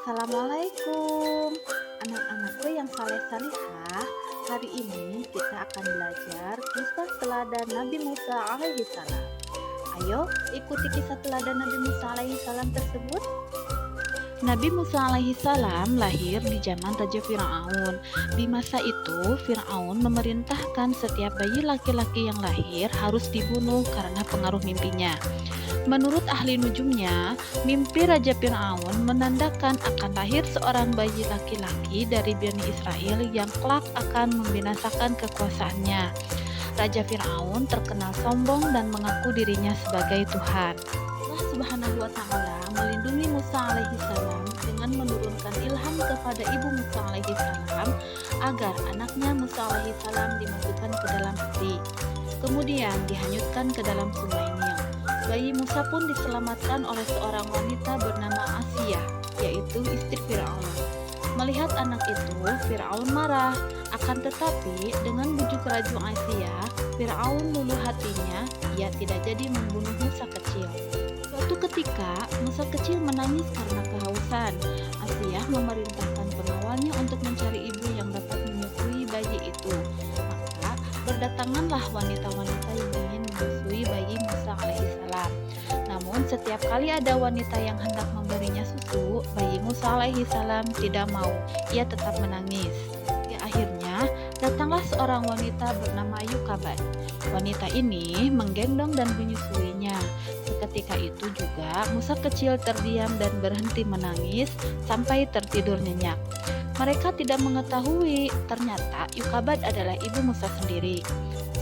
Assalamualaikum anak-anakku yang saleh salihah. Hari ini kita akan belajar kisah teladan Nabi Musa alaihi salam. Ayo ikuti kisah teladan Nabi Musa alaihi salam tersebut. Nabi Musa alaihi salam lahir di zaman Raja Fir'aun. Di masa itu, Fir'aun memerintahkan setiap bayi laki-laki yang lahir harus dibunuh karena pengaruh mimpinya. Menurut ahli nujumnya, mimpi Raja Fir'aun menandakan akan lahir seorang bayi laki-laki dari Bani Israel yang kelak akan membinasakan kekuasaannya. Raja Fir'aun terkenal sombong dan mengaku dirinya sebagai Tuhan. Allah Subhanahu wa Ta'ala melindungi Musa alaihi salam dengan menurunkan ilham kepada ibu Musa alaihi salam agar anaknya Musa alaihi salam dimasukkan ke dalam api, kemudian dihanyutkan ke dalam sungai Nil. Bayi Musa pun diselamatkan oleh seorang wanita bernama Asiyah, yaitu istri Fir'aun. Melihat anak itu, Fir'aun marah. Akan tetapi, dengan bujuk rayu Asiyah, Fir'aun luluh hatinya, ia tidak jadi membunuh Musa kecil. Suatu ketika, Musa kecil menangis karena kehausan. Asiyah memerintahkan pengawalnya untuk mencari ibu yang dapat menyusui bayi itu. Maka, berdatanganlah wanita-wanita yang ingin menyusui bayi Musa alaihissalam. Namun, setiap kali ada wanita yang hendak memberinya susu, bayi Musa alaihissalam tidak mau. Ia tetap menangis. Akhirnya, datanglah seorang wanita bernama Yukabat. Wanita ini menggendong dan menyusuinya. Seketika itu juga Musa kecil terdiam dan berhenti menangis sampai tertidur nyenyak. Mereka tidak mengetahui ternyata Yukabat adalah ibu Musa sendiri.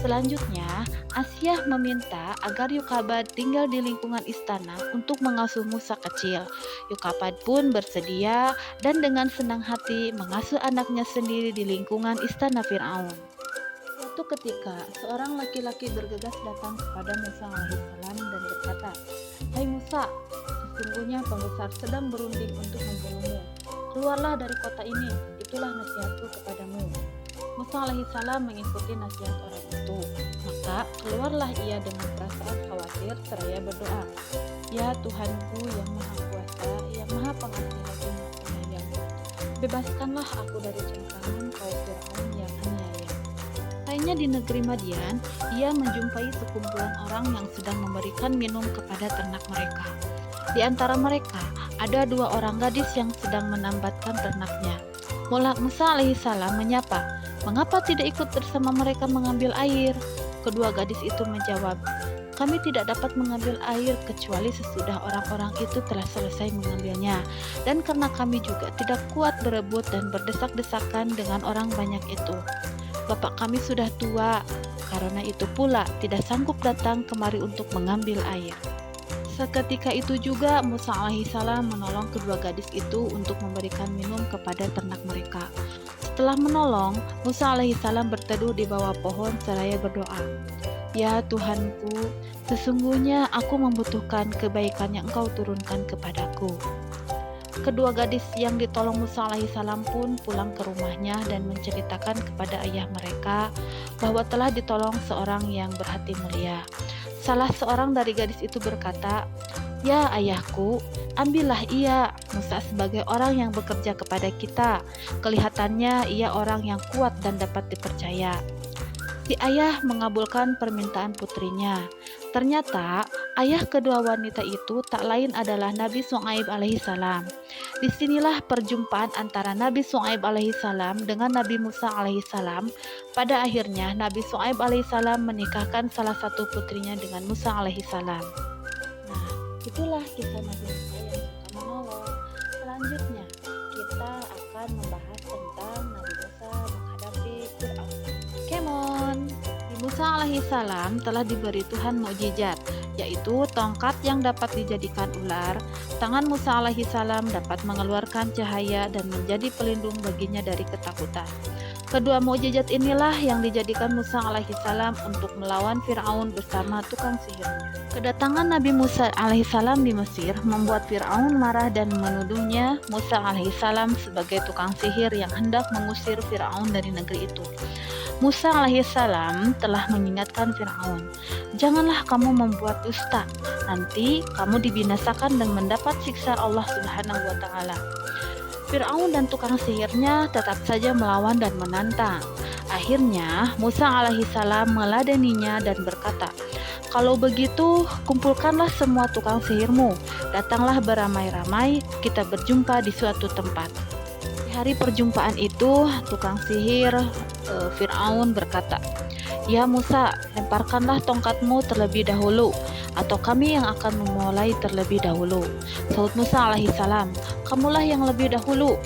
Selanjutnya, Asiyah meminta agar Yukabat tinggal di lingkungan istana untuk mengasuh Musa kecil. Yukabat pun bersedia dan dengan senang hati mengasuh anaknya sendiri di lingkungan istana Fir'aun. Suatu ketika, seorang laki-laki bergegas datang kepada Musa alaihissalam dan berkata, "Hai Musa, sesungguhnya pembesar sedang berunding untuk membunuhmu. Keluarlah dari kota ini, itulah nasihatku kepadamu." Musa alaihissalam mengikuti nasihat orang itu. Maka keluarlah ia dengan perasaan khawatir seraya berdoa, "Ya Tuhanku yang maha kuasa, yang maha pengasih lagi maha penyayang, bebaskanlah aku dari cengkraman kaum Fir'aun yang aniaya." Lainnya di negeri Madian, ia menjumpai sekumpulan orang yang sedang memberikan minum kepada ternak mereka. Di antara mereka, ada dua orang gadis yang sedang menambatkan ternaknya. Musa alaihissalam menyapa, "Mengapa tidak ikut bersama mereka mengambil air?" Kedua gadis itu menjawab, "Kami tidak dapat mengambil air kecuali sesudah orang-orang itu telah selesai mengambilnya. Dan karena kami juga tidak kuat berebut dan berdesak-desakan dengan orang banyak itu. Bapak kami sudah tua, karena itu pula tidak sanggup datang kemari untuk mengambil air." Seketika itu juga Musa alaihissalam menolong kedua gadis itu untuk memberikan minum kepada ternak mereka. Setelah menolong, Musa alaihissalam berteduh di bawah pohon seraya berdoa, "Ya Tuhanku, sesungguhnya aku membutuhkan kebaikan yang Engkau turunkan kepadaku." Kedua gadis yang ditolong Musa alaihissalam pun pulang ke rumahnya dan menceritakan kepada ayah mereka bahwa telah ditolong seorang yang berhati mulia. Salah seorang dari gadis itu berkata, "Ya ayahku, ambillah ia. Musa sebagai orang yang bekerja kepada kita. Kelihatannya ia orang yang kuat dan dapat dipercaya." Si ayah mengabulkan permintaan putrinya. Ternyata ayah kedua wanita itu tak lain adalah Nabi Syuaib alaihissalam. Disinilah perjumpaan antara Nabi Syuaib alaihissalam dengan Nabi Musa alaihissalam. Pada akhirnya Nabi Syuaib alaihissalam menikahkan salah satu putrinya dengan Musa alaihissalam. Nah, itulah kisah Nabi Musa yang suka menolong. Selanjutnya kita akan membahas tentang Nabi Musa menghadapi Fir'aun. Kemon, Musa alaihissalam telah diberi Tuhan mukjizat, yaitu tongkat yang dapat dijadikan ular. Tangan Musa alaihissalam dapat mengeluarkan cahaya dan menjadi pelindung baginya dari ketakutan. Kedua mukjizat inilah yang dijadikan Musa alaihissalam untuk melawan Fir'aun bersama tukang sihirnya. Kedatangan Nabi Musa alaihissalam di Mesir membuat Fir'aun marah dan menuduhnya Musa alaihissalam sebagai tukang sihir yang hendak mengusir Fir'aun dari negeri itu. Musa alaihissalam telah mengingatkan Fir'aun, "Janganlah kamu membuat dusta, nanti kamu dibinasakan dan mendapat siksa Allah Subhanahu wa Ta'ala." Fir'aun dan tukang sihirnya tetap saja melawan dan menantang. Akhirnya Musa alaihissalam meladeninya dan berkata, "Kalau begitu, kumpulkanlah semua tukang sihirmu. Datanglah beramai-ramai, kita berjumpa di suatu tempat." Di hari perjumpaan itu, tukang sihir Fir'aun berkata, "Ya Musa, lemparkanlah tongkatmu terlebih dahulu, atau kami yang akan memulai terlebih dahulu." Saud Musa alaihissalam, "Kamulah yang lebih dahulu."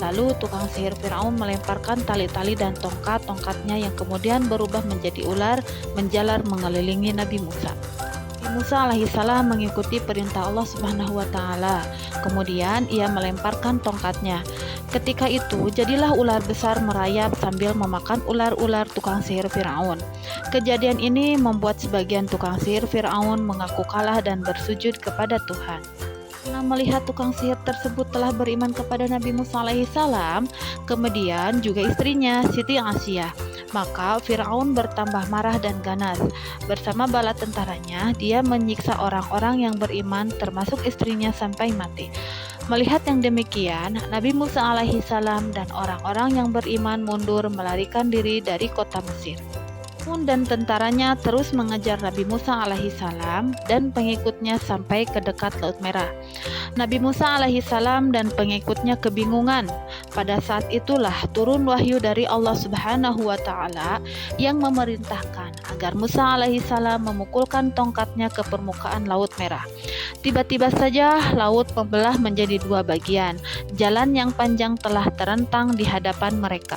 Lalu tukang sihir Fir'aun melemparkan tali-tali dan tongkat-tongkatnya yang kemudian berubah menjadi ular menjalar mengelilingi Nabi Musa. Nabi Musa alaihissalam mengikuti perintah Allah Subhanahu wa taala. Kemudian ia melemparkan tongkatnya. Ketika itu jadilah ular besar merayap sambil memakan ular-ular tukang sihir Fir'aun. Kejadian ini membuat sebagian tukang sihir Fir'aun mengaku kalah dan bersujud kepada Tuhan. Karena melihat tukang sihir tersebut telah beriman kepada Nabi Musa alaihissalam, kemudian juga istrinya Siti Asyah, maka Fir'aun bertambah marah dan ganas. Bersama bala tentaranya, dia menyiksa orang-orang yang beriman termasuk istrinya sampai mati. Melihat yang demikian, Nabi Musa alaihissalam dan orang-orang yang beriman mundur melarikan diri dari kota Mesir. Fir'aun dan tentaranya terus mengejar Nabi Musa alaihissalam dan pengikutnya sampai ke dekat Laut Merah. Nabi Musa alaihissalam dan pengikutnya kebingungan. Pada saat itulah turun wahyu dari Allah Subhanahu wa taala yang memerintahkan agar Musa alaihissalam memukulkan tongkatnya ke permukaan Laut Merah. Tiba-tiba saja laut membelah menjadi dua bagian. Jalan yang panjang telah terentang di hadapan mereka.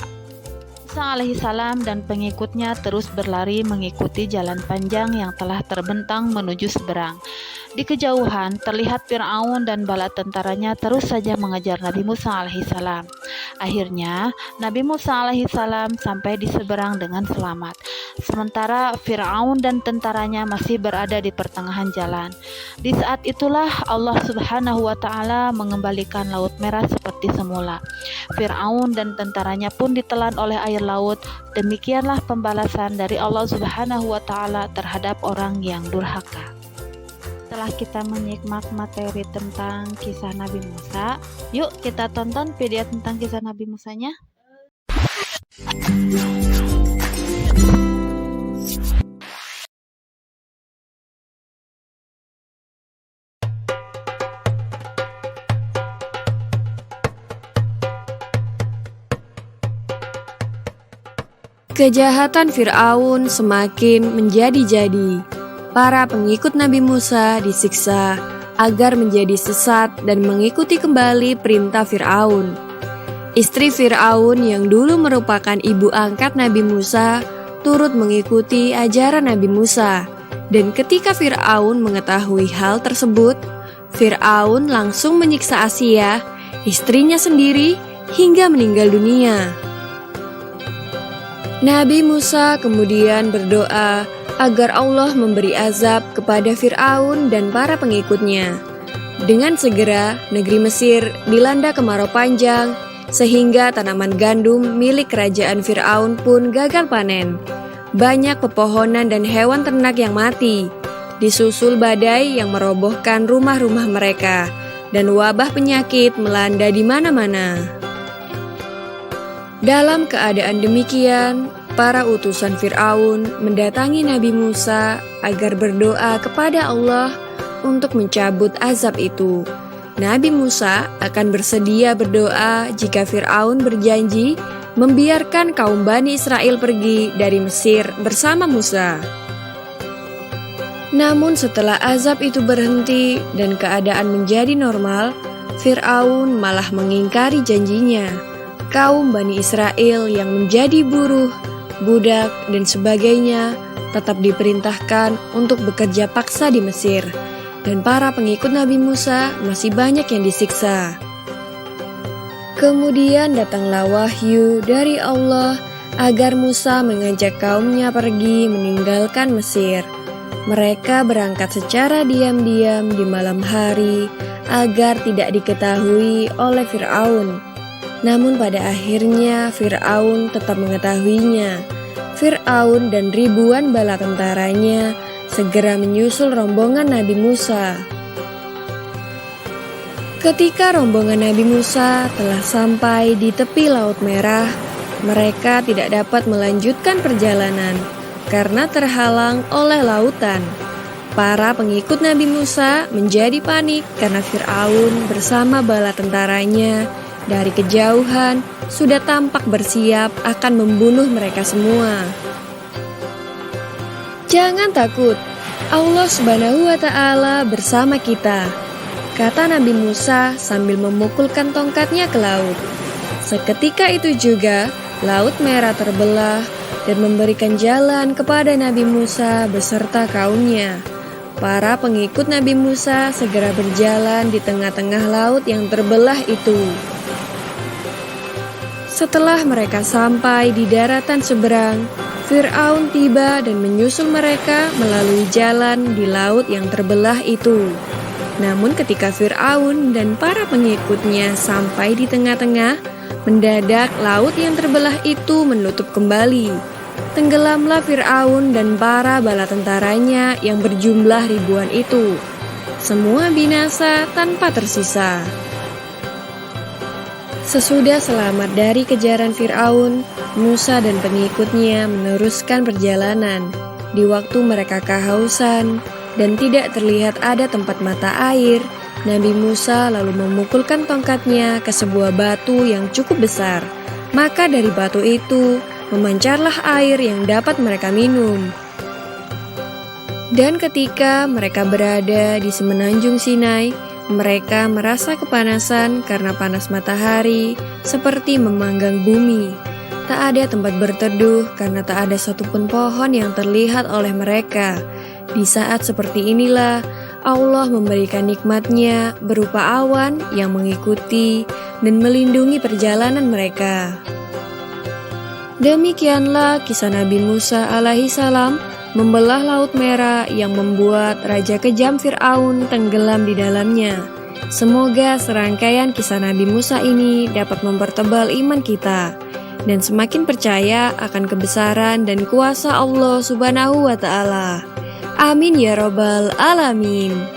Musa alaihissalam dan pengikutnya terus berlari mengikuti jalan panjang yang telah terbentang menuju seberang. Di kejauhan terlihat Fir'aun dan bala tentaranya terus saja mengejar Nabi Musa alaihissalam. Akhirnya Nabi Musa alaihissalam sampai di seberang dengan selamat. Sementara Fir'aun dan tentaranya masih berada di pertengahan jalan. Di saat itulah Allah Subhanahu wa taala mengembalikan Laut Merah seperti semula. Fir'aun dan tentaranya pun ditelan oleh air laut. Demikianlah pembalasan dari Allah Subhanahu wa taala terhadap orang yang durhaka. Setelah kita menyimak materi tentang kisah Nabi Musa, yuk kita tonton video tentang kisah Nabi Musanya. Kejahatan Fir'aun semakin menjadi-jadi. Para pengikut Nabi Musa disiksa agar menjadi sesat dan mengikuti kembali perintah Fir'aun. Istri Fir'aun yang dulu merupakan ibu angkat Nabi Musa turut mengikuti ajaran Nabi Musa. Dan ketika Fir'aun mengetahui hal tersebut, Fir'aun langsung menyiksa Asyah, istrinya sendiri, hingga meninggal dunia. Nabi Musa kemudian berdoa agar Allah memberi azab kepada Fir'aun dan para pengikutnya. Dengan segera, negeri Mesir dilanda kemarau panjang, sehingga tanaman gandum milik kerajaan Fir'aun pun gagal panen. Banyak pepohonan dan hewan ternak yang mati, disusul badai yang merobohkan rumah-rumah mereka, dan wabah penyakit melanda di mana-mana. Dalam keadaan demikian, para utusan Fir'aun mendatangi Nabi Musa agar berdoa kepada Allah untuk mencabut azab itu. Nabi Musa akan bersedia berdoa jika Fir'aun berjanji membiarkan kaum Bani Israel pergi dari Mesir bersama Musa. Namun setelah azab itu berhenti dan keadaan menjadi normal, Fir'aun malah mengingkari janjinya. Kaum Bani Israel yang menjadi buruh, budak, dan sebagainya tetap diperintahkan untuk bekerja paksa di Mesir, dan para pengikut Nabi Musa masih banyak yang disiksa. Kemudian datanglah wahyu dari Allah agar Musa mengajak kaumnya pergi meninggalkan Mesir. Mereka berangkat secara diam-diam di malam hari agar tidak diketahui oleh Fir'aun. Namun pada akhirnya Fir'aun tetap mengetahuinya. Fir'aun dan ribuan bala tentaranya segera menyusul rombongan Nabi Musa. Ketika rombongan Nabi Musa telah sampai di tepi Laut Merah, mereka tidak dapat melanjutkan perjalanan karena terhalang oleh lautan. Para pengikut Nabi Musa menjadi panik karena Fir'aun bersama bala tentaranya dari kejauhan sudah tampak bersiap akan membunuh mereka semua. Jangan takut, Allah Subhanahu wa Ta'ala bersama kita, kata Nabi Musa sambil memukulkan tongkatnya ke laut. Seketika itu juga, Laut Merah terbelah dan memberikan jalan kepada Nabi Musa beserta kaumnya. Para pengikut Nabi Musa segera berjalan di tengah-tengah laut yang terbelah itu. Setelah mereka sampai di daratan seberang, Fir'aun tiba dan menyusul mereka melalui jalan di laut yang terbelah itu. Namun ketika Fir'aun dan para pengikutnya sampai di tengah-tengah, mendadak laut yang terbelah itu menutup kembali. Tenggelamlah Fir'aun dan para bala tentaranya yang berjumlah ribuan itu. Semua binasa tanpa tersisa. Sesudah selamat dari kejaran Fir'aun, Musa dan pengikutnya meneruskan perjalanan. Di waktu mereka kehausan dan tidak terlihat ada tempat mata air, Nabi Musa lalu memukulkan tongkatnya ke sebuah batu yang cukup besar. Maka dari batu itu memancarlah air yang dapat mereka minum. Dan ketika mereka berada di semenanjung Sinai, mereka merasa kepanasan karena panas matahari seperti memanggang bumi. Tak ada tempat berteduh karena tak ada satupun pohon yang terlihat oleh mereka. Di saat seperti inilah Allah memberikan nikmat-Nya berupa awan yang mengikuti dan melindungi perjalanan mereka. Demikianlah kisah Nabi Musa alaihi salam membelah Laut Merah yang membuat Raja kejam Fir'aun tenggelam di dalamnya. Semoga serangkaian kisah Nabi Musa ini dapat mempertebal iman kita dan semakin percaya akan kebesaran dan kuasa Allah Subhanahu wa Ta'ala. Amin ya Rabbal Alamin.